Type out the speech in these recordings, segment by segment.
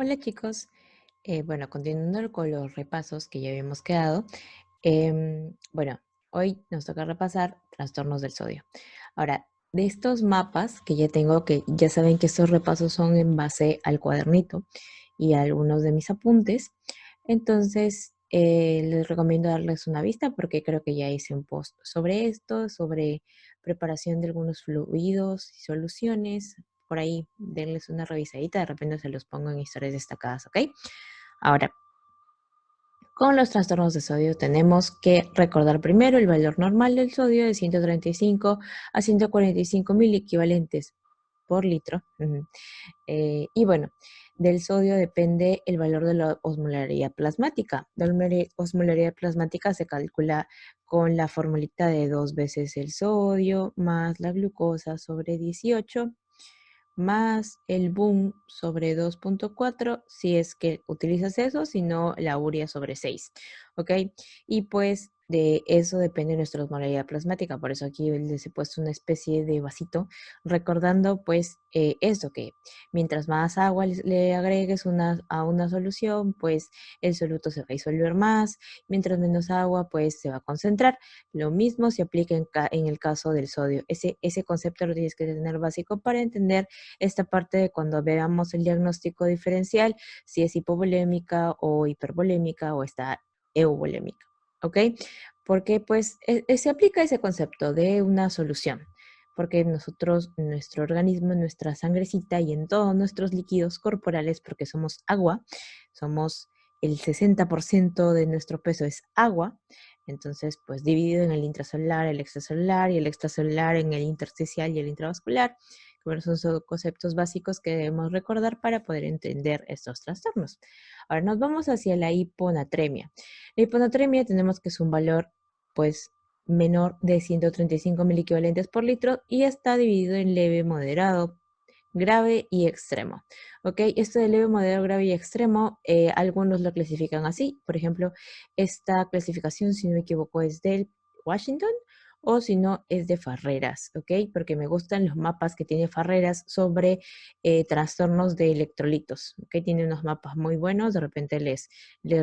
Hola chicos, bueno, continuando con los repasos que ya habíamos quedado, bueno, hoy nos toca repasar trastornos del sodio. Ahora, de estos mapas que ya tengo, que ya saben que estos repasos son en base al cuadernito y a algunos de mis apuntes, entonces les recomiendo darles una vista porque creo que ya hice un post sobre esto, sobre preparación de algunos fluidos y soluciones. Por ahí, denles una revisadita, de repente se los pongo en historias destacadas, ¿ok? Ahora, con los trastornos de sodio tenemos que recordar primero el valor normal del sodio de 135 a 145 mil equivalentes por litro. Y bueno, del sodio depende el valor de la osmolaridad plasmática. La osmolaridad plasmática se calcula con la formulita de 2 veces el sodio más la glucosa sobre 18 más el boom sobre 2,4 si es que utilizas eso, si no la urea sobre 6, ¿ok? Y pues de eso depende nuestra osmolaridad plasmática, por eso aquí les he puesto una especie de vasito, recordando pues eso, que mientras más agua le agregues a una solución, pues el soluto se va a disolver más, mientras menos agua, pues se va a concentrar. Lo mismo se aplica en el caso del sodio. Ese concepto lo tienes que tener básico para entender esta parte de cuando veamos el diagnóstico diferencial, si es hipovolémica o hipervolémica o está euvolémica, ¿ok? Porque pues se aplica ese concepto de una solución, porque nosotros, nuestro organismo, en nuestra sangrecita y en todos nuestros líquidos corporales, porque somos agua, somos el 60% de nuestro peso es agua, entonces pues dividido en el intracelular, el extracelular y el extracelular en el intersticial y el intravascular. Bueno, son conceptos básicos que debemos recordar para poder entender estos trastornos. Ahora nos vamos hacia la hiponatremia. La hiponatremia tenemos que es un valor pues menor de 135 mil equivalentes por litro y está dividido en leve, moderado, grave y extremo. ¿Ok? Esto de leve, moderado, grave y extremo, algunos lo clasifican así. Por ejemplo, esta clasificación, si no me equivoco, es del Washington o si no es de Farreras, ¿ok? Porque me gustan los mapas que tiene Farreras sobre trastornos de electrolitos, ¿ok? Tiene unos mapas muy buenos, de repente les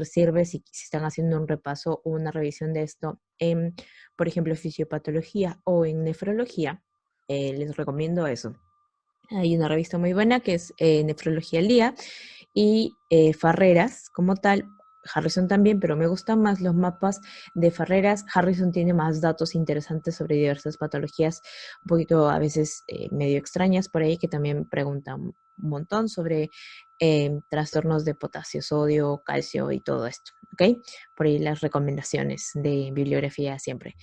sirve si están haciendo un repaso o una revisión de esto en, por ejemplo, fisiopatología o en nefrología, les recomiendo eso. Hay una revista muy buena que es Nefrología al Día y Farreras como tal. Harrison también, pero me gustan más los mapas de Farreras. Harrison tiene más datos interesantes sobre diversas patologías, un poquito a veces medio extrañas por ahí, que también preguntan un montón sobre trastornos de potasio, sodio, calcio y todo esto. ¿Ok? Por ahí las recomendaciones de bibliografía siempre.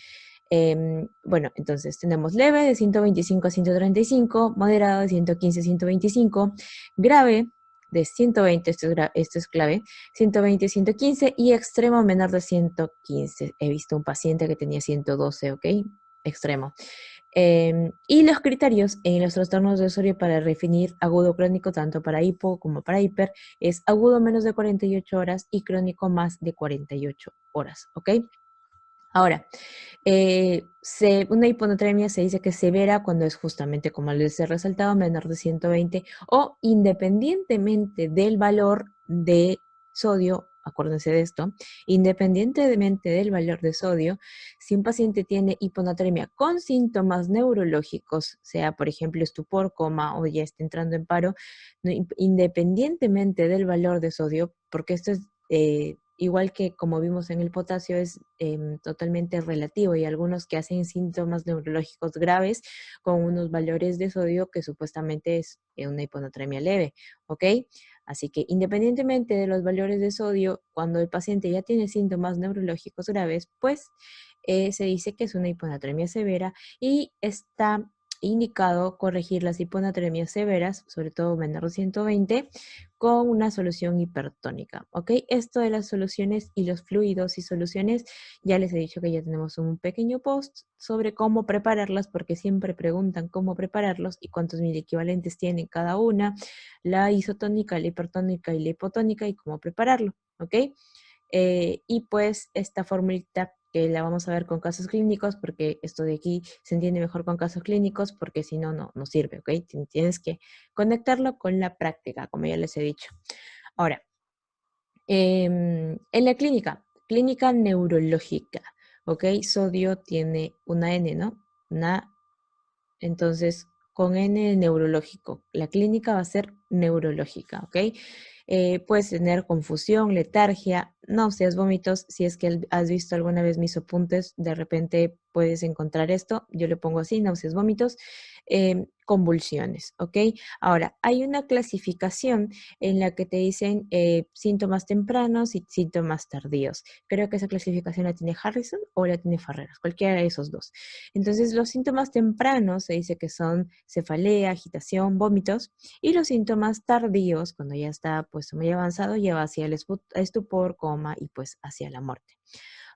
Bueno, entonces tenemos leve de 125 a 135, moderado de 115 a 125, grave de 120, esto es clave, 120 a 115 y extremo menor de 115. He visto un paciente que tenía 112, ¿ok? Extremo. Y los criterios en los trastornos de sodio para definir agudo crónico, tanto para hipo como para hiper, es agudo menos de 48 horas y crónico más de 48 horas, ¿ok? Ahora, una hiponatremia se dice que es severa cuando es justamente, como les he resaltado, menor de 120 o independientemente del valor de sodio, acuérdense de esto, independientemente del valor de sodio, si un paciente tiene hiponatremia con síntomas neurológicos, sea por ejemplo estupor, coma o ya está entrando en paro, no, independientemente del valor de sodio, porque esto es igual que como vimos en el potasio, es totalmente relativo y algunos que hacen síntomas neurológicos graves con unos valores de sodio que supuestamente es una hiponatremia leve, ¿ok? Así que independientemente de los valores de sodio, cuando el paciente ya tiene síntomas neurológicos graves, pues se dice que es una hiponatremia severa y está indicado corregir las hiponatremias severas, sobre todo menor de 120, con una solución hipertónica, ¿ok? Esto de las soluciones y los fluidos y soluciones, ya les he dicho que ya tenemos un pequeño post sobre cómo prepararlas, porque siempre preguntan cómo prepararlos y cuántos mil equivalentes tiene cada una, la isotónica, la hipertónica y la hipotónica y cómo prepararlo, ¿ok? Y pues esta formulita que la vamos a ver con casos clínicos, porque esto de aquí se entiende mejor con casos clínicos, porque si no, no sirve, ¿ok? Tienes que conectarlo con la práctica, como ya les he dicho. Ahora, en la clínica neurológica, ¿ok? Sodio tiene una N, ¿no? Entonces, con N neurológico, la clínica va a ser neurológica, ¿ok? Puedes tener confusión, letargia, náuseas, vómitos. Si es que has visto alguna vez mis apuntes, de repente puedes encontrar esto. Yo le pongo así, náuseas, vómitos, convulsiones, ¿ok? Ahora, hay una clasificación en la que te dicen síntomas tempranos y síntomas tardíos. Creo que esa clasificación la tiene Harrison o la tiene Farreras, cualquiera de esos dos. Entonces, los síntomas tempranos se dice que son cefalea, agitación, vómitos, y los síntomas tardíos, cuando ya está pues muy avanzado, lleva hacia el estupor, coma y pues hacia la muerte.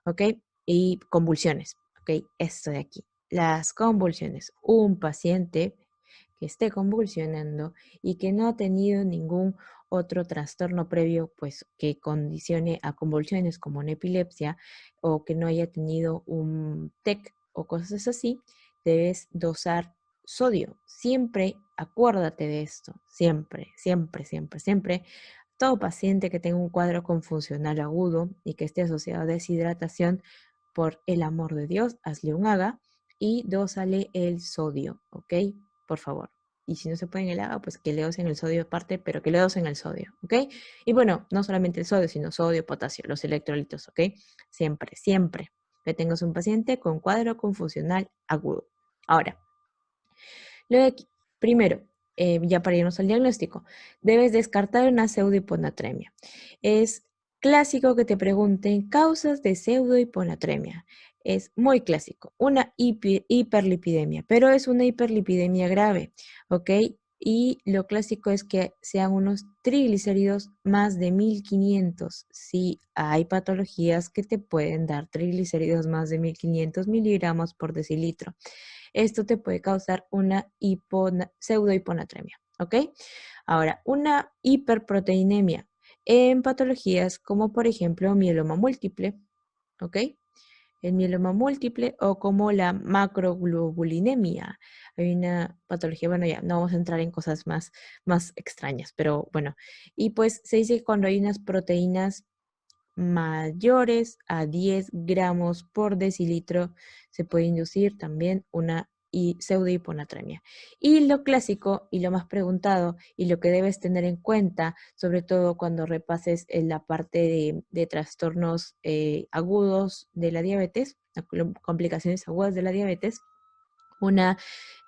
¿Ok? Y convulsiones. ¿Ok? Esto de aquí. Las convulsiones. Un paciente que esté convulsionando y que no ha tenido ningún otro trastorno previo, pues que condicione a convulsiones como una epilepsia o que no haya tenido un TEC o cosas así, debes dosar sodio. Siempre acuérdate de esto. Siempre, siempre, siempre, siempre. Todo paciente que tenga un cuadro confusional agudo y que esté asociado a deshidratación, por el amor de Dios, hazle un AGA y dósale el sodio, ¿ok? Por favor. Y si no se puede en el AGA, pues que le dosen el sodio aparte, pero que le dosen el sodio, ¿ok? Y bueno, no solamente el sodio, sino sodio, potasio, los electrolitos, ¿ok? Siempre, siempre que tengas un paciente con cuadro confusional agudo. Ahora, lo de aquí, primero, ya para irnos al diagnóstico, debes descartar una pseudohiponatremia. Es clásico que te pregunten causas de pseudohiponatremia. Es muy clásico, una hiperlipidemia, pero es una hiperlipidemia grave, ¿ok? Y lo clásico es que sean unos triglicéridos más de 1500. Sí, hay patologías que te pueden dar triglicéridos más de 1500 miligramos por decilitro. Esto te puede causar una pseudohiponatremia, ¿ok? Ahora, una hiperproteinemia en patologías como por ejemplo mieloma múltiple, ¿ok? El mieloma múltiple o como la macroglobulinemia. Hay una patología, bueno, ya no vamos a entrar en cosas más extrañas, pero bueno. Y pues se dice que cuando hay unas proteínas mayores a 10 gramos por decilitro, se puede inducir también una pseudohiponatremia. Y lo clásico y lo más preguntado y lo que debes tener en cuenta, sobre todo cuando repases en la parte de trastornos agudos de la diabetes, complicaciones agudas de la diabetes, una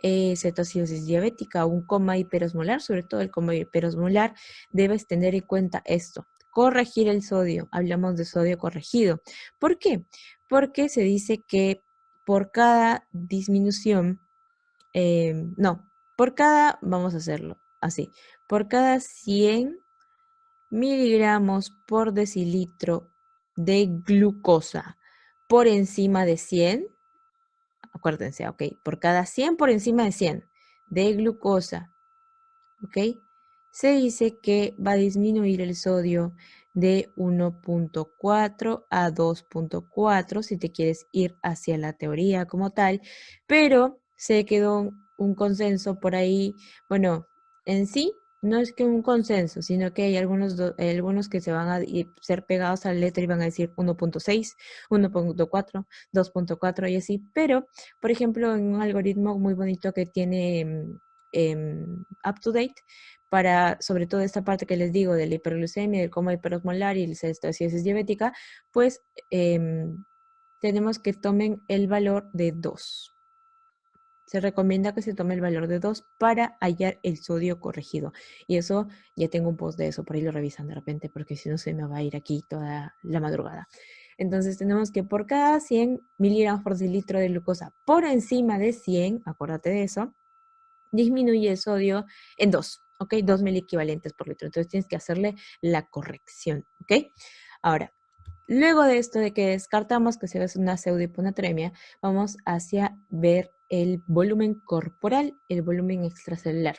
cetoacidosis diabética, un coma hiperosmolar, sobre todo el coma hiperosmolar, debes tener en cuenta esto. Corregir el sodio, hablamos de sodio corregido. ¿Por qué? Porque se dice que por cada disminución, no, por cada, vamos a hacerlo así, por cada 100 miligramos por decilitro de glucosa por encima de 100, acuérdense, ok, por cada 100 por encima de 100 de glucosa, ok, se dice que va a disminuir el sodio de 1.4 a 2.4 si te quieres ir hacia la teoría como tal, pero se quedó un consenso por ahí, bueno, en sí no es que un consenso, sino que hay algunos que se van a ser pegados a la letra y van a decir 1.6, 1.4, 2.4 y así, pero por ejemplo en un algoritmo muy bonito que tiene UpToDate, para sobre todo esta parte que les digo de la hiperglucemia, del coma hiperosmolar y la cetoacidosis diabética, pues tenemos que tomen el valor de 2. Se recomienda que se tome el valor de 2 para hallar el sodio corregido. Y eso, ya tengo un post de eso, por ahí lo revisan de repente, porque si no se me va a ir aquí toda la madrugada. Entonces tenemos que por cada 100 miligramos por decilitro de glucosa por encima de 100, acuérdate de eso, disminuye el sodio en 2, ¿ok? 2 miliequivalentes por litro. Entonces tienes que hacerle la corrección, ¿ok? Ahora, luego de esto de que descartamos que se ve una pseudohiponatremia, vamos hacia ver el volumen corporal, el volumen extracelular.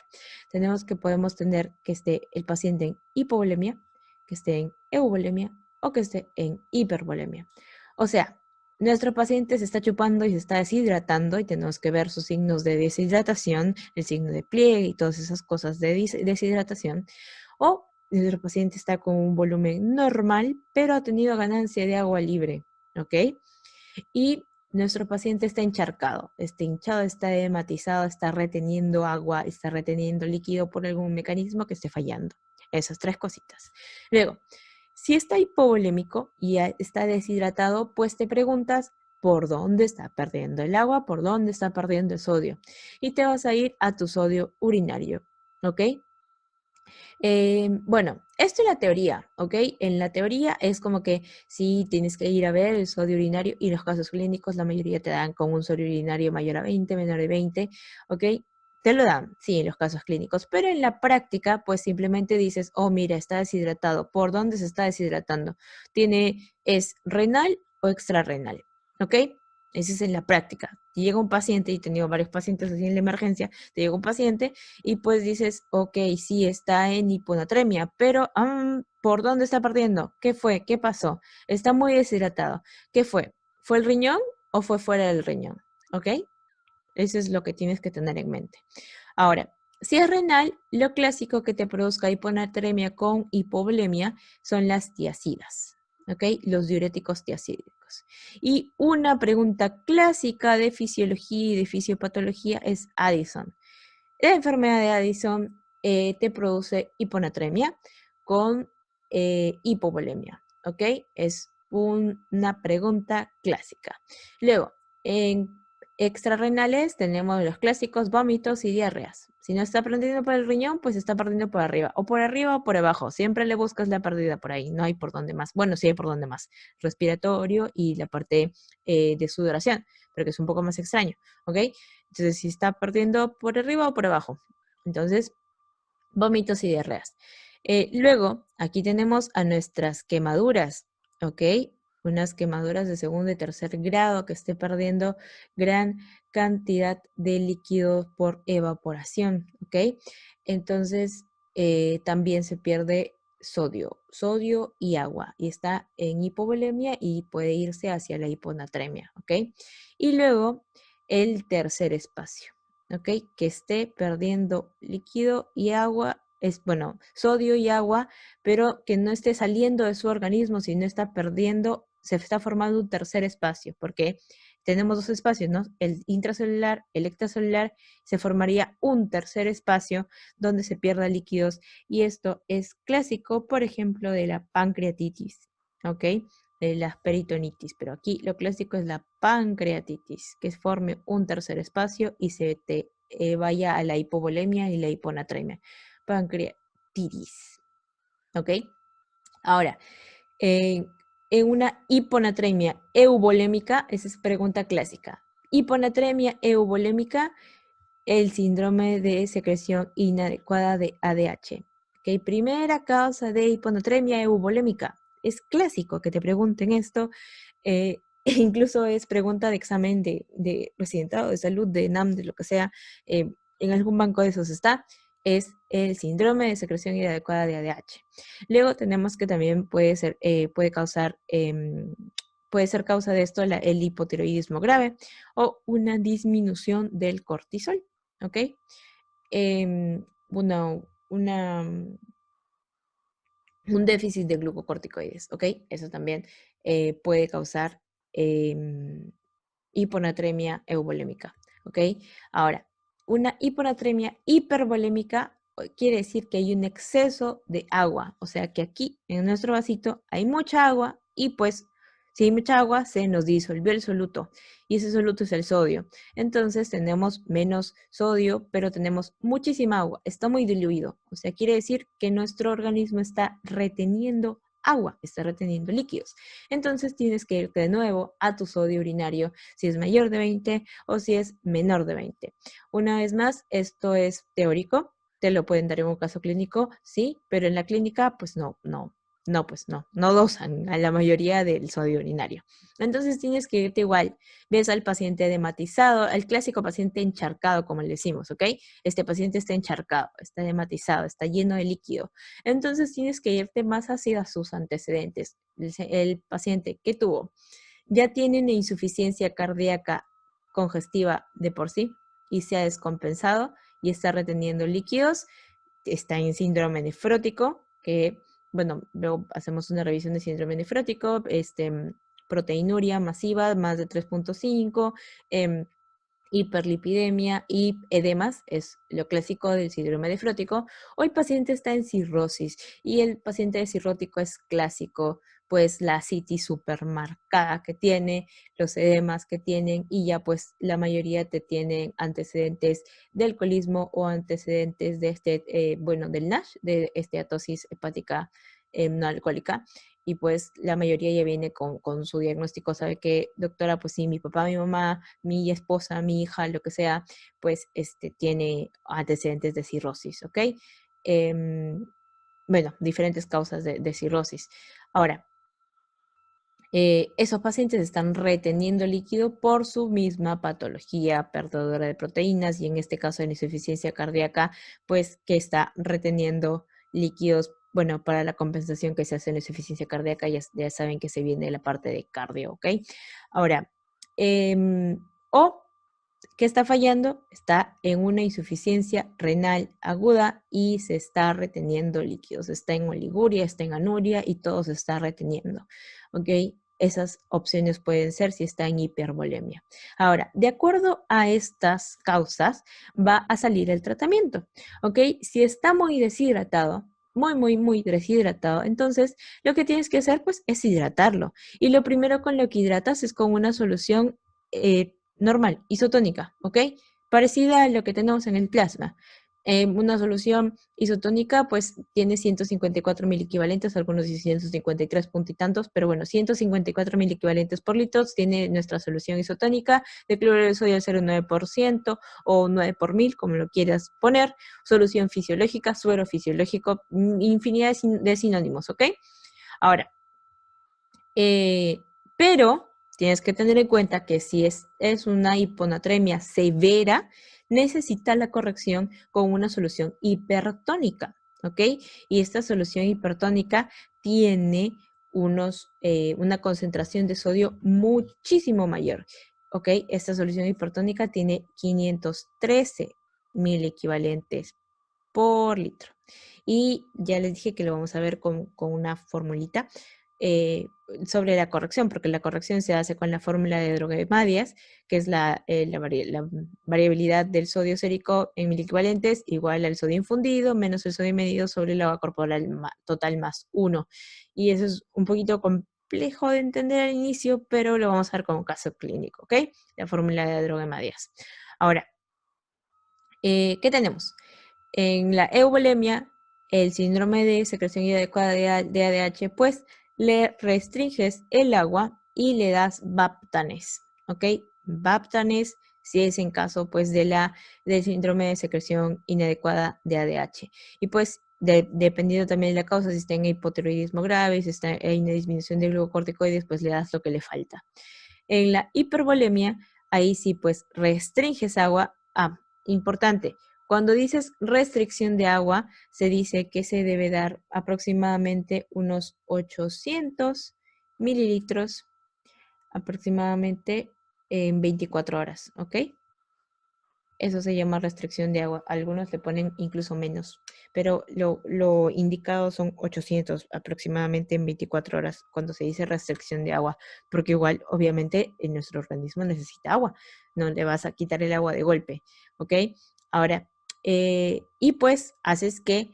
Tenemos que podemos tener que esté el paciente en hipovolemia, que esté en euvolemia o que esté en hipervolemia. O sea, nuestro paciente se está chupando y se está deshidratando y tenemos que ver sus signos de deshidratación, el signo de pliegue y todas esas cosas de deshidratación. O nuestro paciente está con un volumen normal, pero ha tenido ganancia de agua libre, ¿ok? Y nuestro paciente está encharcado, está hinchado, está edematizado, está reteniendo agua, está reteniendo líquido por algún mecanismo que esté fallando. Esas tres cositas. Luego, si está hipovolémico y está deshidratado, pues te preguntas por dónde está perdiendo el agua, por dónde está perdiendo el sodio. Y te vas a ir a tu sodio urinario, ¿ok? Bueno, esto es la teoría, ¿ok? En la teoría es como que sí tienes que ir a ver el sodio urinario y los casos clínicos la mayoría te dan con un sodio urinario mayor a 20, menor de 20, ¿ok? Te lo dan, sí, en los casos clínicos, pero en la práctica, pues simplemente dices, oh, mira, está deshidratado. ¿Por dónde se está deshidratando? ¿Es renal o extrarrenal? ¿Ok? Eso es en la práctica. Si llega un paciente, y he tenido varios pacientes así en la emergencia, te llega un paciente y pues dices, ok, sí está en hiponatremia, pero ¿por dónde está perdiendo? ¿Qué fue? ¿Qué pasó? Está muy deshidratado. ¿Qué fue? ¿Fue el riñón o fue fuera del riñón? ¿Ok? Eso es lo que tienes que tener en mente. Ahora, si es renal, lo clásico que te produzca hiponatremia con hipovolemia son las tiacidas, ¿ok? Los diuréticos tiacídicos. Y una pregunta clásica de fisiología y de fisiopatología es Addison. La enfermedad de Addison te produce hiponatremia con hipovolemia, ¿ok? Es una pregunta clásica. Luego, en extrarrenales tenemos los clásicos vómitos y diarreas. Si no está perdiendo por el riñón, pues está perdiendo por arriba o por abajo. Siempre le buscas la pérdida por ahí, no hay por dónde más. Bueno, sí hay por dónde más. Respiratorio y la parte de sudoración, pero que es un poco más extraño, ¿ok? Entonces, si está perdiendo por arriba o por abajo. Entonces, vómitos y diarreas. Luego, aquí tenemos a nuestras quemaduras, ¿ok? Unas quemaduras de segundo y tercer grado que esté perdiendo gran cantidad de líquido por evaporación, ¿ok? Entonces, también se pierde sodio y agua, y está en hipovolemia y puede irse hacia la hiponatremia, ¿ok? Y luego, el tercer espacio. ¿Ok? Que esté perdiendo líquido y agua, bueno, sodio y agua, pero que no esté saliendo de su organismo, sino está perdiendo, se está formando un tercer espacio, porque tenemos dos espacios, ¿no? El intracelular, el extracelular, se formaría un tercer espacio donde se pierda líquidos, y esto es clásico, por ejemplo, de la pancreatitis, ¿ok? De la peritonitis, pero aquí lo clásico es la pancreatitis, que forme un tercer espacio y se te vaya a la hipovolemia y la hiponatremia. Pancreatitis, ¿ok? Ahora, en, en una hiponatremia euvolémica, esa es pregunta clásica. Hiponatremia euvolémica, el síndrome de secreción inadecuada de ADH. ¿Okay? Primera causa de hiponatremia euvolémica. Es clásico que te pregunten esto. Incluso es pregunta de examen de residentado de salud, de NAM, de lo que sea. En algún banco de esos está. Es el síndrome de secreción inadecuada de ADH. Luego tenemos que también puede ser causa de esto el hipotiroidismo grave o una disminución del cortisol. ¿Ok? Bueno, un déficit de glucocorticoides, ¿ok? Eso también puede causar hiponatremia euvolémica, ¿ok? Ahora, una hiponatremia hipervolémica quiere decir que hay un exceso de agua, o sea que aquí en nuestro vasito hay mucha agua y pues si hay mucha agua se nos disolvió el soluto y ese soluto es el sodio. Entonces tenemos menos sodio, pero tenemos muchísima agua, está muy diluido, o sea quiere decir que nuestro organismo está reteniendo agua, está reteniendo líquidos. Entonces tienes que irte de nuevo a tu sodio urinario si es mayor de 20 o si es menor de 20. Una vez más, esto es teórico, te lo pueden dar en un caso clínico, sí, pero en la clínica, pues no dosan a la mayoría del sodio urinario. Entonces tienes que irte igual, ves al paciente edematizado, al clásico paciente encharcado, como le decimos, ¿ok? Este paciente está encharcado, está edematizado, está lleno de líquido. Entonces tienes que irte más hacia sus antecedentes. El paciente que tuvo ya tiene una insuficiencia cardíaca congestiva de por sí y se ha descompensado y está reteniendo líquidos, está en síndrome nefrótico, que, bueno, luego hacemos una revisión de síndrome nefrótico, proteinuria masiva, más de 3.5, hiperlipidemia y edemas, es lo clásico del síndrome nefrótico, o el paciente está en cirrosis y el paciente cirrótico es clásico, pues la citis supermarcada que tiene, los edemas que tienen y ya pues la mayoría te tienen antecedentes de alcoholismo o antecedentes de bueno, del NASH, de esteatosis hepática no alcohólica y pues la mayoría ya viene con su diagnóstico, sabe que, doctora, pues sí, mi papá, mi mamá, mi esposa, mi hija, lo que sea, pues tiene antecedentes de cirrosis, ¿ok? Em, bueno, diferentes causas de cirrosis. Ahora, esos pacientes están reteniendo líquido por su misma patología perdedora de proteínas y en este caso de insuficiencia cardíaca, pues que está reteniendo líquidos, bueno, para la compensación que se hace en la insuficiencia cardíaca, ya saben que se viene de la parte de cardio, ¿ok? Ahora, o ¿qué está fallando? Está en una insuficiencia renal aguda y se está reteniendo líquidos. Está en oliguria, está en anuria y todo se está reteniendo. ¿Ok? Esas opciones pueden ser si está en hipervolemia. Ahora, de acuerdo a estas causas, va a salir el tratamiento. ¿Ok? Si está muy deshidratado, muy deshidratado, entonces lo que tienes que hacer pues es hidratarlo. Y lo primero con lo que hidratas es con una solución normal, isotónica, ¿ok? Parecida a lo que tenemos en el plasma. Una solución isotónica, pues tiene 154 mil equivalentes, algunos dicen 153 punto y tantos, pero bueno, 154 mil equivalentes por litros tiene nuestra solución isotónica de cloruro de sodio al 0,9% o 9 por mil, como lo quieras poner. Solución fisiológica, suero fisiológico, infinidad de sinónimos, ¿ok? Ahora, pero tienes que tener en cuenta que si es una hiponatremia severa, necesita la corrección con una solución hipertónica, ¿ok? Y esta solución hipertónica tiene una concentración de sodio muchísimo mayor, ¿ok? Esta solución hipertónica tiene 513 mil equivalentes por litro. Y ya les dije que lo vamos a ver con una formulita eh, sobre la corrección, porque la corrección se hace con la fórmula de Droge-Madias, que es la variabilidad del sodio sérico en miliequivalentes igual al sodio infundido menos el sodio medido sobre el agua corporal total más 1. Y eso es un poquito complejo de entender al inicio, pero lo vamos a ver como caso clínico, ¿ok? La fórmula de Droge-Madias. Ahora, ¿qué tenemos? En la euvolemia, el síndrome de secreción inadecuada de ADH, pues le restringes el agua y le das Baptanes, ¿ok? Baptanes si es en caso pues del síndrome de secreción inadecuada de ADH. Y pues dependiendo también de la causa, si está en hipotiroidismo grave, si está en una disminución de glucocorticoides, pues le das lo que le falta. En la hipervolemia, ahí sí pues restringes agua. Importante, cuando dices restricción de agua, se dice que se debe dar aproximadamente unos 800 mililitros aproximadamente en 24 horas, ¿ok? Eso se llama restricción de agua. Algunos le ponen incluso menos, pero lo indicado son 800 aproximadamente en 24 horas cuando se dice restricción de agua, porque igual, obviamente, en nuestro organismo necesita agua. No le vas a quitar el agua de golpe, ¿ok? Ahora, y pues haces que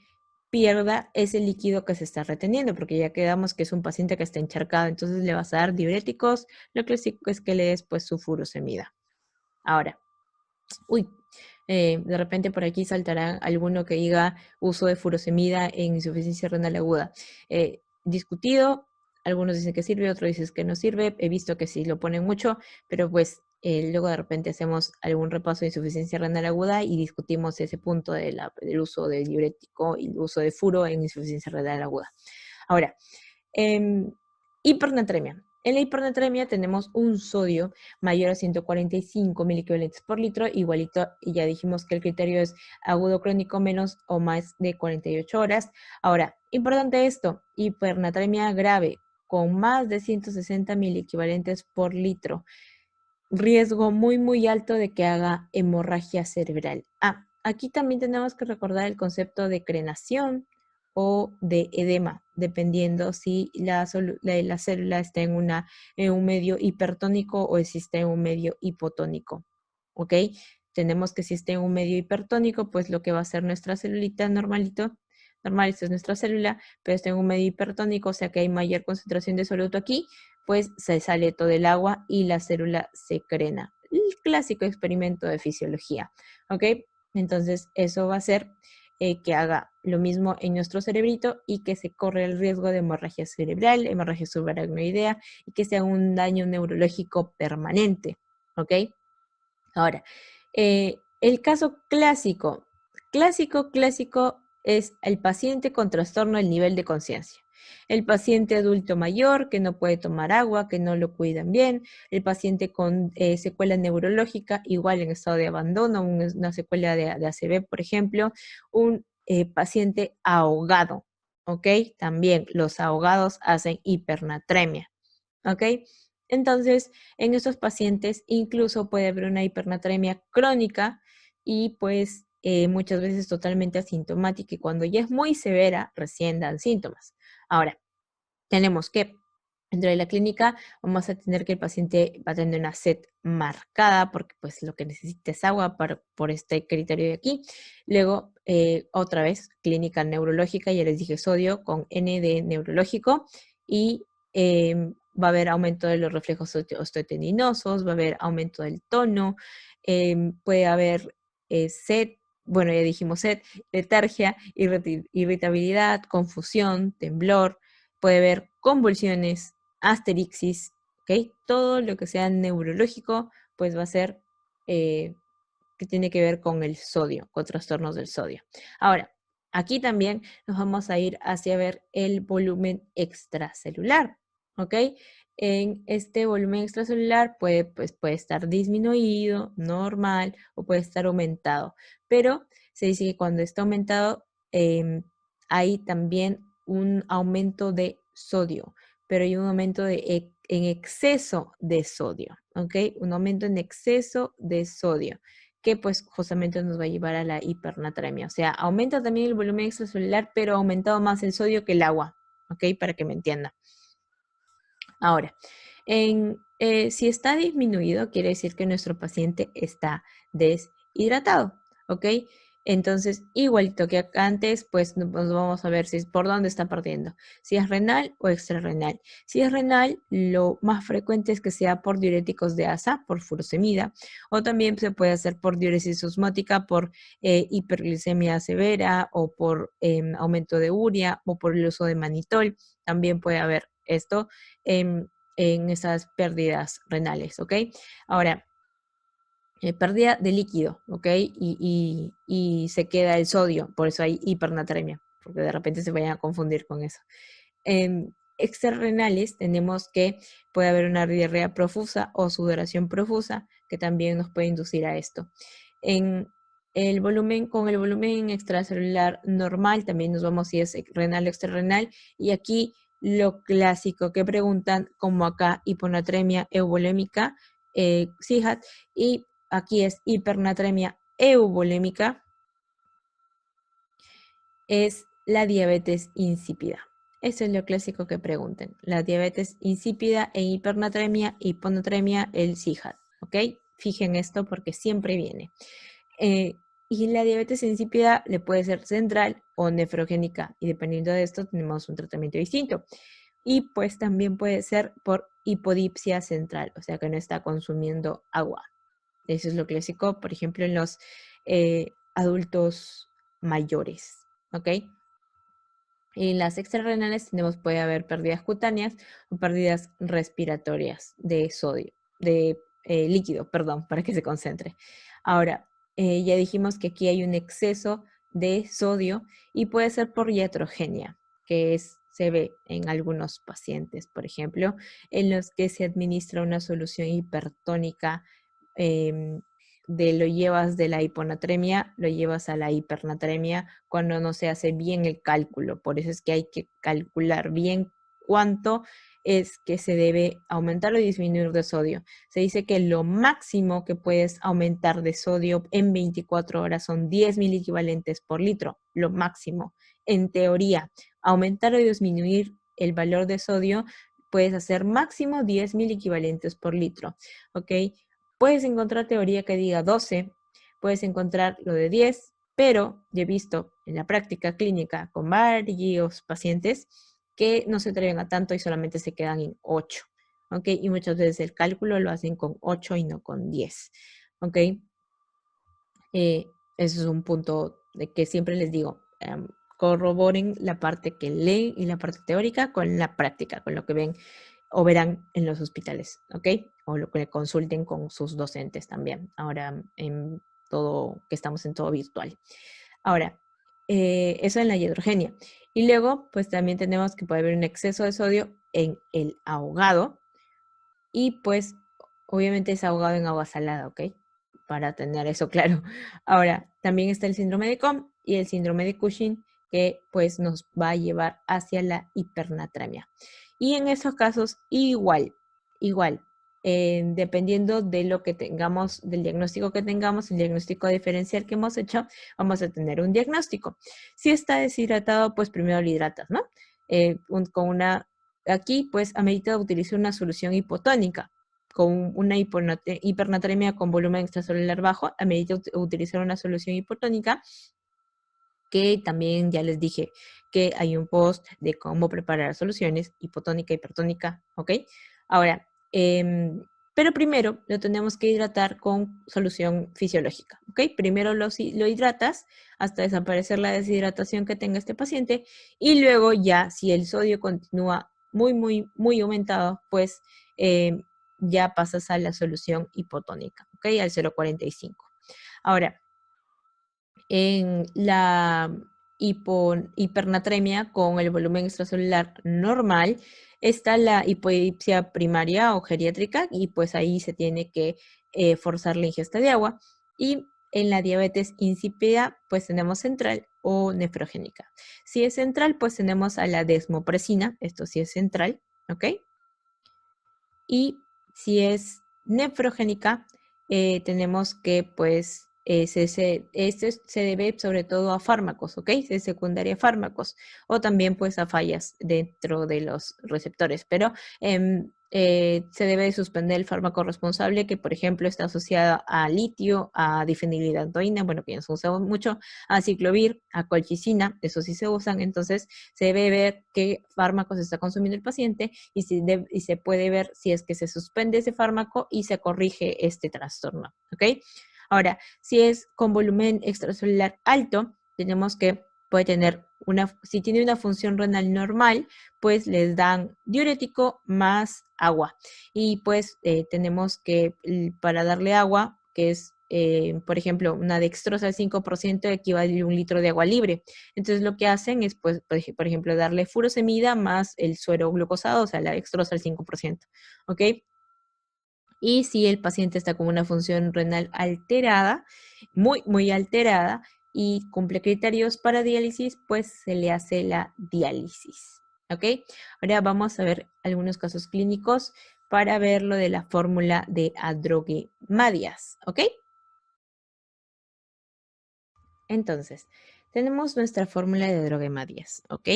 pierda ese líquido que se está reteniendo, porque ya quedamos que es un paciente que está encharcado, entonces le vas a dar diuréticos, lo clásico es que le des pues su furosemida. Ahora, uy, de repente por aquí saltará alguno que diga uso de furosemida en insuficiencia renal aguda. Discutido, algunos dicen que sirve, otros dicen que no sirve. He visto que sí lo ponen mucho, pero pues luego de repente hacemos algún repaso de insuficiencia renal aguda y discutimos ese punto del uso de diurético y el uso de furo en insuficiencia renal aguda. Ahora, hipernatremia. En la hipernatremia tenemos un sodio mayor a 145 equivalentes por litro, igualito, y ya dijimos que el criterio es agudo crónico menos o más de 48 horas. Ahora, importante esto, hipernatremia grave con más de 160 equivalentes por litro. Riesgo muy alto de que haga hemorragia cerebral. Aquí también tenemos que recordar el concepto de crenación o de edema, dependiendo si la célula está en un medio hipertónico o si está en un medio hipotónico. ¿Ok? Tenemos que si está en un medio hipertónico, pues lo que va a hacer nuestra celulita normal, esta es nuestra célula, pero está en un medio hipertónico, o sea que hay mayor concentración de soluto aquí, pues se sale todo el agua y la célula se crena. El clásico experimento de fisiología, ¿ok? Entonces eso va a hacer que haga lo mismo en nuestro cerebrito y que se corre el riesgo de hemorragia cerebral, hemorragia subaracnoidea y que sea un daño neurológico permanente, ¿ok? Ahora, el caso clásico es el paciente con trastorno del nivel de conciencia. El paciente adulto mayor que no puede tomar agua, que no lo cuidan bien, el paciente con secuela neurológica, igual en estado de abandono, una secuela de ACV, por ejemplo, un paciente ahogado, ¿ok? También los ahogados hacen hipernatremia, ¿ok? Entonces, en estos pacientes incluso puede haber una hipernatremia crónica y pues muchas veces totalmente asintomática y cuando ya es muy severa recién dan síntomas. Ahora, tenemos que dentro de la clínica vamos a tener que el paciente va a tener una sed marcada porque pues lo que necesita es agua por este criterio de aquí. Luego, otra vez, clínica neurológica, ya les dije sodio con N de neurológico y va a haber aumento de los reflejos osteotendinosos, va a haber aumento del tono, puede haber sed, bueno, ya dijimos sed, letargia, irritabilidad, confusión, temblor, puede haber convulsiones, asterixis, ¿ok? Todo lo que sea neurológico, pues va a ser que tiene que ver con el sodio, con trastornos del sodio. Ahora, aquí también nos vamos a ir hacia ver el volumen extracelular, ¿ok? En este volumen extracelular puede estar disminuido, normal o puede estar aumentado, pero se dice que cuando está aumentado hay también un aumento de sodio, pero hay un aumento en exceso de sodio, ¿ok? Un aumento en exceso de sodio que pues justamente nos va a llevar a la hipernatremia. O sea, aumenta también el volumen extracelular, pero ha aumentado más el sodio que el agua, ¿ok? Para que me entienda. Ahora, si está disminuido, quiere decir que nuestro paciente está deshidratado, ¿ok? Entonces, igualito que acá antes, pues nos vamos a ver si es por dónde está partiendo, si es renal o extrarrenal. Si es renal, lo más frecuente es que sea por diuréticos de asa, por furosemida, o también se puede hacer por diuresis osmótica, por hiperglicemia severa, o por aumento de urea, o por el uso de manitol. También puede haber esto en esas pérdidas renales, ¿ok? Ahora, pérdida de líquido, ¿ok? Y se queda el sodio, por eso hay hipernatremia, porque de repente se vayan a confundir con eso. Extrarrenales tenemos que puede haber una diarrea profusa o sudoración profusa, que también nos puede inducir a esto. Con el volumen extracelular normal, también nos vamos si es renal o extrarrenal, y aquí lo clásico que preguntan, como acá, hiponatremia euvolémica, CIHAT, y aquí es hipernatremia euvolémica, es la diabetes insípida. Eso es lo clásico que pregunten. La diabetes insípida e hipernatremia, hiponatremia, el CIHAT, ¿ok? Fijen esto porque siempre viene. Y la diabetes insípida le puede ser central o nefrogénica y dependiendo de esto tenemos un tratamiento distinto. Y pues también puede ser por hipodipsia central, o sea que no está consumiendo agua. Eso es lo clásico, por ejemplo, en los adultos mayores, ¿ok? En las extrarrenales puede haber pérdidas cutáneas o pérdidas respiratorias de sodio, de líquido, perdón, para que se concentre. Ahora, ya dijimos que aquí hay un exceso de sodio y puede ser por iatrogenia, se ve en algunos pacientes, por ejemplo, en los que se administra una solución hipertónica lo llevas de la hiponatremia, lo llevas a la hipernatremia cuando no se hace bien el cálculo. Por eso es que hay que calcular bien cuánto es que se debe aumentar o disminuir de sodio. Se dice que lo máximo que puedes aumentar de sodio en 24 horas son 10 miliequivalentes por litro, lo máximo en teoría, aumentar o disminuir el valor de sodio, puedes hacer máximo 10.000 equivalentes por litro, ¿ok? Puedes encontrar teoría que diga 12, puedes encontrar lo de 10, pero yo he visto en la práctica clínica con varios pacientes que no se atreven a tanto y solamente se quedan en 8, ¿ok? Y muchas veces el cálculo lo hacen con 8 y no con 10, ¿ok? Eso es un punto de que siempre les digo, corroboren la parte que leen y la parte teórica con la práctica, con lo que ven o verán en los hospitales, ¿ok? O lo que consulten con sus docentes también, ahora en todo, que estamos en todo virtual. Ahora, eso en la hidrogenia. Y luego, pues también tenemos que puede haber un exceso de sodio en el ahogado y pues obviamente es ahogado en agua salada, ¿ok? Para tener eso claro. Ahora, también está el síndrome de Cobb y el síndrome de Cushing, que pues nos va a llevar hacia la hipernatremia. Y en esos casos, igual, dependiendo de lo que tengamos, del diagnóstico que tengamos, el diagnóstico diferencial que hemos hecho, vamos a tener un diagnóstico. Si está deshidratado, pues primero lo hidratas, ¿no? Con una, aquí pues amerita utilizar una solución hipotónica. Con una hipernatremia con volumen extracelular bajo, amerita utilizar una solución hipotónica, que también ya les dije que hay un post de cómo preparar soluciones hipotónica, hipertónica, ¿ok? Ahora, pero primero lo tenemos que hidratar con solución fisiológica, ¿ok? Primero lo hidratas hasta desaparecer la deshidratación que tenga este paciente y luego ya si el sodio continúa muy aumentado, pues ya pasas a la solución hipotónica, ¿ok? Al 0,45. Ahora, en la hipernatremia con el volumen extracelular normal está la hipoxia primaria o geriátrica y pues ahí se tiene que forzar la ingesta de agua. Y en la diabetes insípida pues tenemos central o nefrogénica. Si es central pues tenemos a la desmopresina, esto sí es central, ¿ok? Y si es nefrogénica, tenemos que, pues, este se debe sobre todo a fármacos, ¿ok? Es secundaria a fármacos o también, pues, a fallas dentro de los receptores. Pero se debe suspender el fármaco responsable que, por ejemplo, está asociado a litio, a difenilidantoína, bueno, que ya se usa mucho, a ciclovir, a colchicina, eso sí se usan. Entonces, se debe ver qué fármacos está consumiendo el paciente y se puede ver si es que se suspende ese fármaco y se corrige este trastorno, ¿ok? Ahora, si es con volumen extracelular alto, tenemos que puede tener si tiene una función renal normal, pues les dan diurético más agua. Y pues tenemos que, para darle agua, que es, por ejemplo, una dextrosa al 5% equivale a 1 litro de agua libre. Entonces lo que hacen es, pues, por ejemplo, darle furosemida más el suero glucosado, o sea, la dextrosa al 5%, ¿ok? Y si el paciente está con una función renal alterada, muy alterada, y cumple criterios para diálisis, pues se le hace la diálisis, ¿ok? Ahora vamos a ver algunos casos clínicos para ver lo de la fórmula de adroguemadias, ¿ok? Entonces, tenemos nuestra fórmula de adroguemadias, ¿ok?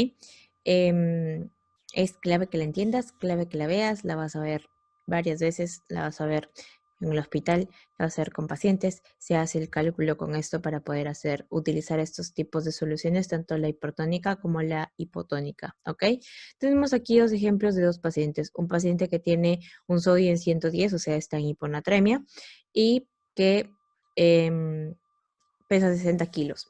Es clave que la entiendas, clave que la veas, la vas a ver varias veces, la vas a ver en el hospital, la vas a ver con pacientes, se hace el cálculo con esto para poder utilizar estos tipos de soluciones, tanto la hipertónica como la hipotónica, ¿ok? Tenemos aquí dos ejemplos de dos pacientes, un paciente que tiene un sodio en 110, o sea, está en hiponatremia, y que pesa 60 kilos.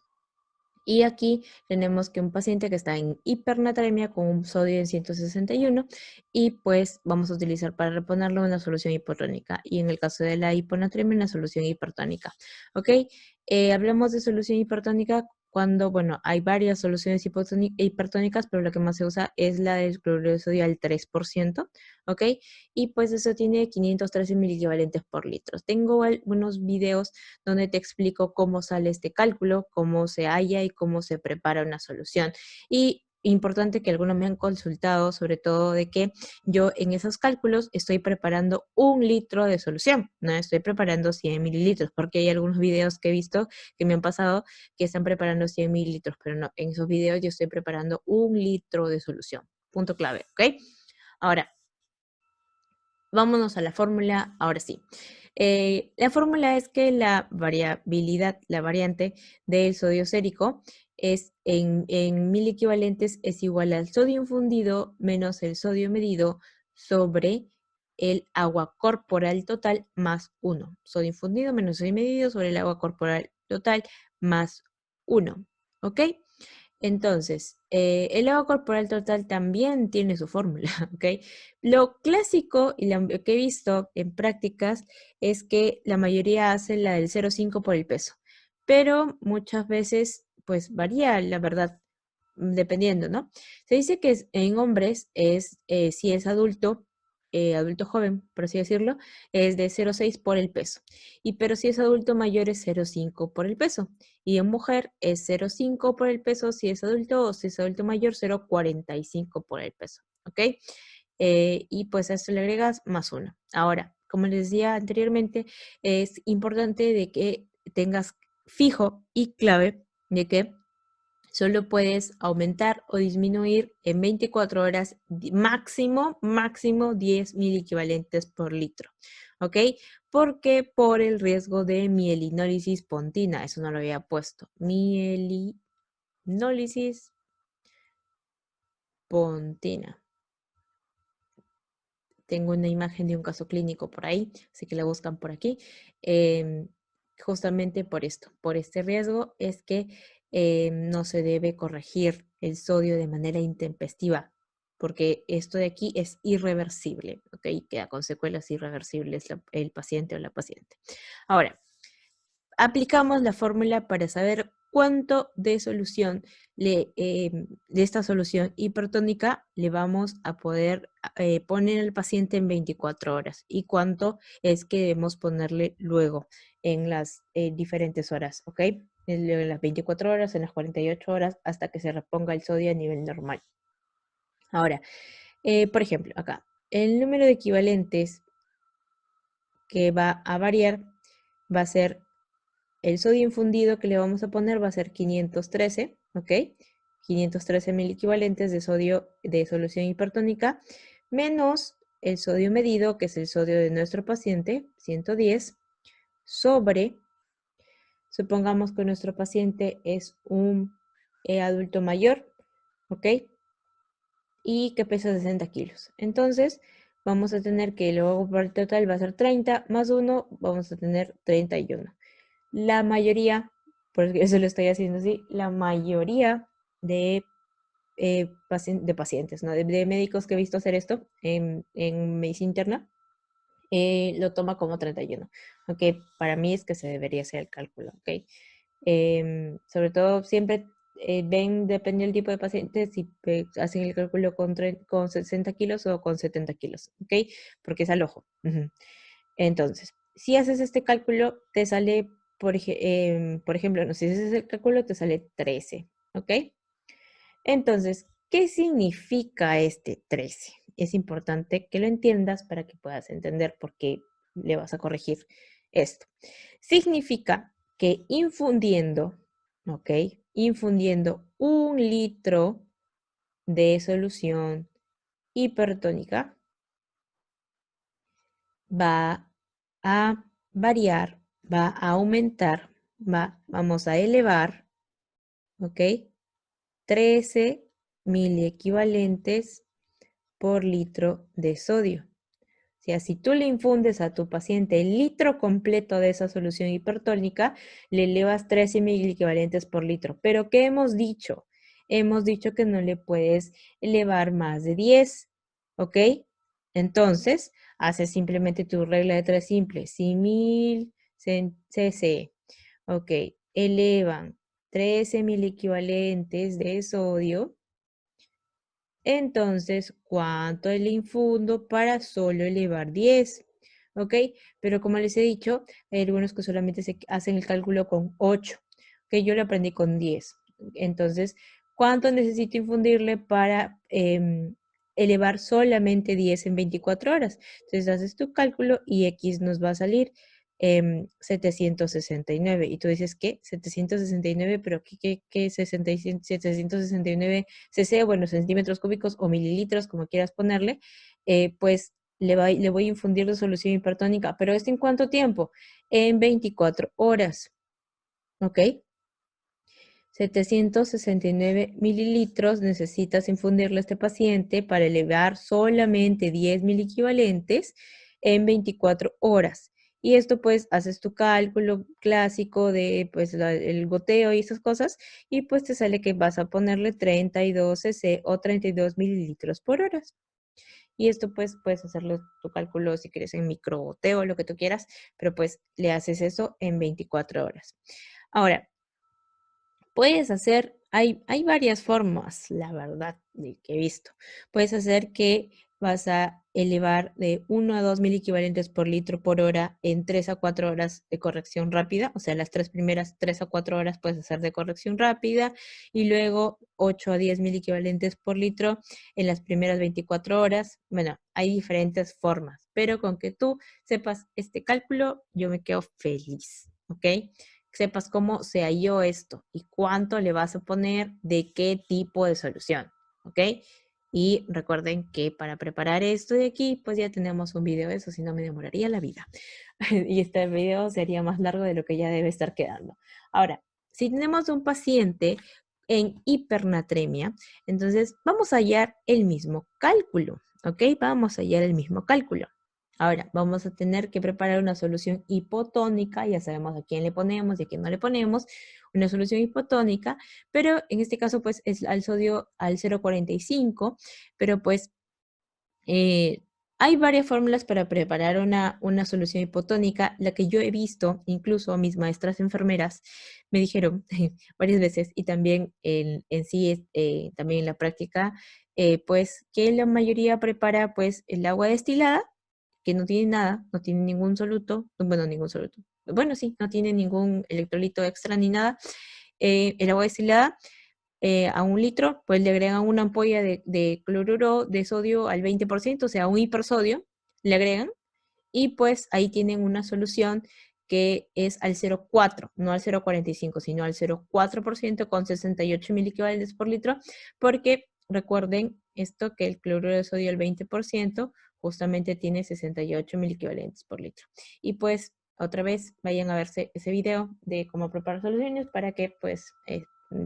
Y aquí tenemos que un paciente que está en hipernatremia con un sodio en 161 y pues vamos a utilizar para reponerlo una solución hipotónica y en el caso de la hiponatremia una solución hipertónica. ¿Ok? Hablamos de solución hipertónica cuando, bueno, hay varias soluciones hipertónicas, pero la que más se usa es la del cloruro de sodio al 3%, ¿ok? Y pues eso tiene 513 miliequivalentes por litro. Tengo algunos videos donde te explico cómo sale este cálculo, cómo se halla y cómo se prepara una solución. Y importante que algunos me han consultado, sobre todo de que yo en esos cálculos estoy preparando 1 litro de solución, no estoy preparando 100 mililitros, porque hay algunos videos que he visto que me han pasado que están preparando 100 mililitros, pero no, en esos videos yo estoy preparando 1 litro de solución. Punto clave, ¿ok? Ahora, vámonos a la fórmula, ahora sí. La fórmula es que la variabilidad, la variante del sodio sérico es en 1000 equivalentes es igual al sodio infundido menos el sodio medido sobre el agua corporal total más 1. Sodio infundido menos sodio medido sobre el agua corporal total más 1. ¿Ok? Entonces, el agua corporal total también tiene su fórmula, ¿ok? Lo clásico y lo que he visto en prácticas es que la mayoría hace la del 0,5 por el peso, pero muchas veces, pues varía, la verdad, dependiendo, ¿no? Se dice que en hombres si es adulto, adulto joven, por así decirlo, es de 0,6 por el peso. Pero si es adulto mayor es 0,5 por el peso. Y en mujer es 0,5 por el peso si es adulto o si es adulto mayor 0,45 por el peso. ¿Ok? Y pues a esto le agregas más 1. Ahora, como les decía anteriormente, es importante de que tengas fijo y clave de que solo puedes aumentar o disminuir en 24 horas máximo 10 equivalentes por litro. ¿Ok? Porque por el riesgo de mielinólisis pontina, eso no lo había puesto. Mielinólisis pontina. Tengo una imagen de un caso clínico por ahí, así que la buscan por aquí. Em, Justamente por esto, por este riesgo es que no se debe corregir el sodio de manera intempestiva, porque esto de aquí es irreversible, ¿ok? Queda con secuelas irreversibles el paciente o la paciente. Ahora, aplicamos la fórmula para saber cuánto de solución de esta solución hipertónica le vamos a poder poner al paciente en 24 horas y cuánto es que debemos ponerle luego en las diferentes horas, ¿ok? En las 24 horas, en las 48 horas, hasta que se reponga el sodio a nivel normal. Ahora, por ejemplo, acá, el número de equivalentes que va a variar va a ser el sodio infundido que le vamos a poner va a ser 513, ¿ok? 513 mil equivalentes de sodio de solución hipertónica, menos el sodio medido, que es el sodio de nuestro paciente, 110, sobre, supongamos que nuestro paciente es un adulto mayor, ¿ok? Y que pesa 60 kilos. Entonces, vamos a tener que luego por el total va a ser 30 más 1, vamos a tener 31. La mayoría, por eso lo estoy haciendo así, la mayoría de, de pacientes, ¿no? De médicos que he visto hacer esto en medicina interna, lo toma como 31. Aunque para mí es que se debería hacer el cálculo, ¿ok? Sobre todo siempre ven, depende del tipo de paciente, si hacen el cálculo con 60 kilos o con 70 kilos, ¿ok? Porque es al ojo. Entonces, si haces este cálculo, te sale, por ejemplo, no, si haces el cálculo, te sale 13, ¿ok? Entonces, ¿qué significa este 13? Es importante que lo entiendas para que puedas entender por qué le vas a corregir esto. Significa que infundiendo, ¿ok? Infundiendo 1 litro de solución hipertónica va a variar, va a aumentar, vamos a elevar, ¿ok? 13 miliequivalentes por litro de sodio. O sea, si tú le infundes a tu paciente el litro completo de esa solución hipertónica, le elevas 13 miliequivalentes por litro. Pero ¿qué hemos dicho? Hemos dicho que no le puedes elevar más de 10, ¿ok? Entonces, haces simplemente tu regla de 3 simple. Si 1000 cc, ok, elevan 13 miliequivalentes de sodio, entonces, ¿cuánto le infundo para solo elevar 10? ¿Ok? Pero como les he dicho, hay algunos que solamente se hacen el cálculo con 8, que yo lo aprendí con 10. Entonces, ¿cuánto necesito infundirle para elevar solamente 10 en 24 horas? Entonces haces tu cálculo y X nos va a salir 769. Y tú dices, ¿qué? 769, pero ¿qué 769 cc? Bueno, centímetros cúbicos o mililitros, como quieras ponerle, pues le voy a infundir de solución hipertónica. ¿Pero esto en cuánto tiempo? En 24 horas, ¿ok? 769 mililitros necesitas infundirle a este paciente para elevar solamente 10 equivalentes en 24 horas. Y esto pues haces tu cálculo clásico de pues el goteo y esas cosas y pues te sale que vas a ponerle 32 cc o 32 mililitros por hora. Y esto pues puedes hacerlo tu cálculo si quieres en microgoteo, lo que tú quieras, pero pues le haces eso en 24 horas. Ahora, puedes hacer, hay varias formas, la verdad, de que he visto. Puedes hacer que vas a elevar de 1 a 2 mil equivalentes por litro por hora en 3 a 4 horas de corrección rápida. O sea, las primeras 3 a 4 horas puedes hacer de corrección rápida y luego 8 a 10 mil equivalentes por litro en las primeras 24 horas. Bueno, hay diferentes formas, pero con que tú sepas este cálculo, yo me quedo feliz, ¿ok? Sepas cómo se halló esto y cuánto le vas a poner de qué tipo de solución, ¿ok? Y recuerden que para preparar esto de aquí, pues ya tenemos un video de eso, si no me demoraría la vida. Y este video sería más largo de lo que ya debe estar quedando. Ahora, si tenemos un paciente en hipernatremia, entonces vamos a hallar el mismo cálculo, ¿ok? Vamos a hallar el mismo cálculo. Ahora, vamos a tener que preparar una solución hipotónica, ya sabemos a quién le ponemos y a quién no le ponemos, una solución hipotónica, pero en este caso pues es al sodio al 0,45, pero pues eh, hay varias fórmulas para preparar una solución hipotónica. La que yo he visto, incluso mis maestras enfermeras me dijeron varias veces, y también en sí, también en la práctica, pues que la mayoría prepara pues el agua destilada, que no tiene nada, no tiene ningún soluto, bueno, ningún soluto. Bueno, sí, no tiene ningún electrolito extra ni nada. El agua destilada a 1 litro, pues le agregan una ampolla de cloruro de sodio al 20%, o sea, un hipersodio, le agregan, y pues ahí tienen una solución que es al 0,4, no al 0,45, sino al 0,4% con 68 mil equivalentes por litro, porque recuerden esto que el cloruro de sodio al 20% justamente tiene 68 mil equivalentes por litro. Y pues otra vez vayan a verse ese video de cómo preparar soluciones para que pues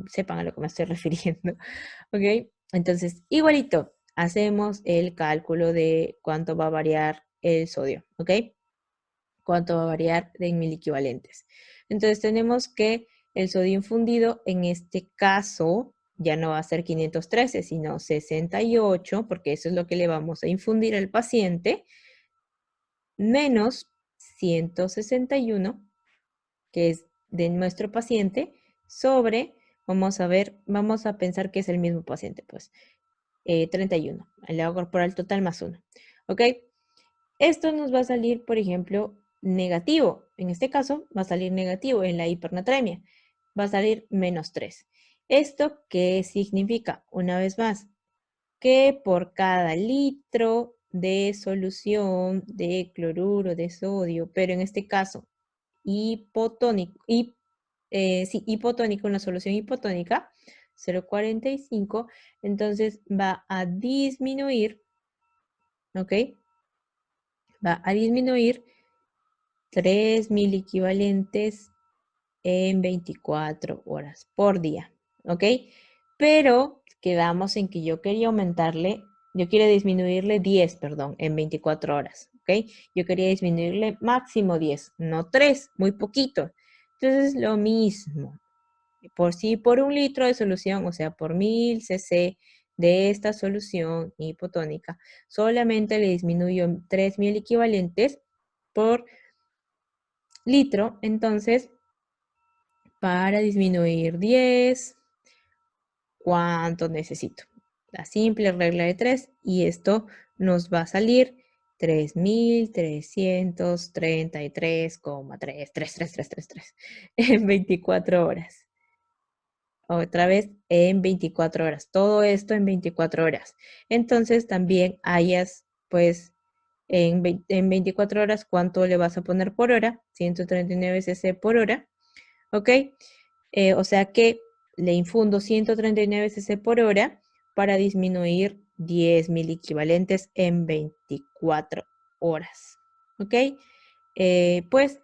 sepan a lo que me estoy refiriendo. ¿Ok? Entonces, igualito, hacemos el cálculo de cuánto va a variar el sodio. ¿Ok? Cuánto va a variar en mil equivalentes. Entonces, tenemos que el sodio infundido, en este caso, ya no va a ser 513, sino 68, porque eso es lo que le vamos a infundir al paciente, menos 161, que es de nuestro paciente, sobre, vamos a ver, vamos a pensar que es el mismo paciente, pues, 31, el agua corporal total más 1. ¿Ok? Esto nos va a salir, por ejemplo, negativo. En este caso, va a salir negativo en la hipernatremia. Va a salir menos 3. ¿Esto qué significa? Una vez más, que por cada litro de solución de cloruro de sodio, pero en este caso hipotónico, sí, hipotónico, una solución hipotónica, 0,45, entonces va a disminuir, ¿ok? Va a disminuir 3.000 equivalentes en 24 horas por día, ¿ok? Pero quedamos en que yo quiero disminuirle 10, perdón, en 24 horas, ¿ok? Yo quería disminuirle máximo 10, no 3, muy poquito. Entonces, lo mismo, por 1 litro de solución, o sea, por 1000 cc de esta solución hipotónica, solamente le disminuyo 3.000 equivalentes por litro. Entonces, para disminuir 10, ¿cuánto necesito? La simple regla de 3, y esto nos va a salir 3.333,33333 en 24 horas. otra vez en 24 horas. Todo esto en 24 horas. Entonces también hayas, pues, en 24 horas, ¿cuánto le vas a poner por hora? 139 cc por hora, ¿ok? O sea que le infundo 139 cc por hora para disminuir 10.000 equivalentes en 24 horas, ¿ok? Pues,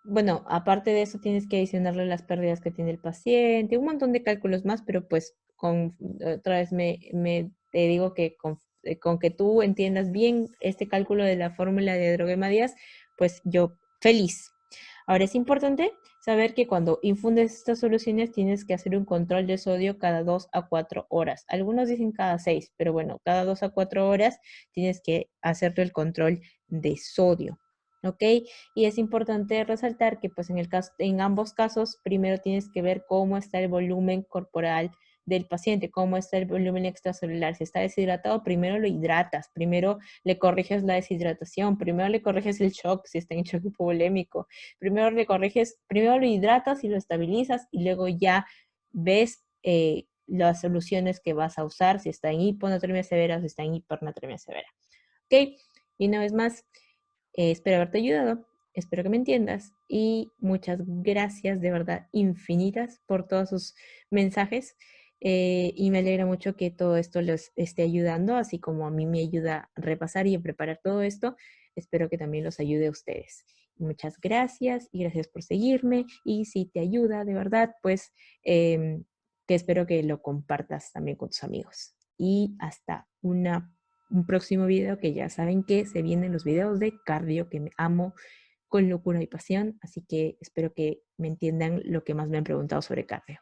bueno, aparte de eso tienes que adicionarle las pérdidas que tiene el paciente, un montón de cálculos más, pero pues otra vez te digo que con que tú entiendas bien este cálculo de la fórmula de Droguema Díaz, pues yo feliz. Ahora es importante saber que cuando infundes estas soluciones tienes que hacer un control de sodio cada 2 a 4 horas. Algunos dicen cada 6, pero bueno, cada 2 a 4 horas tienes que hacerle el control de sodio. ¿Ok? Y es importante resaltar que pues en ambos casos primero tienes que ver cómo está el volumen corporal del paciente, cómo está el volumen extracelular. Si está deshidratado, primero lo hidratas, primero le corriges la deshidratación, primero le corriges el shock si está en shock hipovolémico, primero lo hidratas y lo estabilizas y luego ya ves las soluciones que vas a usar si está en hiponatremia severa o si está en hipernatremia severa. ¿Ok? Y una vez más, espero haberte ayudado, espero que me entiendas y muchas gracias de verdad infinitas por todos sus mensajes y me alegra mucho que todo esto los esté ayudando, así como a mí me ayuda a repasar y a preparar todo esto, espero que también los ayude a ustedes. Muchas gracias y gracias por seguirme y si te ayuda de verdad, pues que espero que lo compartas también con tus amigos. Y hasta un próximo video que ya saben que se vienen los videos de cardio que me amo con locura y pasión, así que espero que me entiendan lo que más me han preguntado sobre cardio.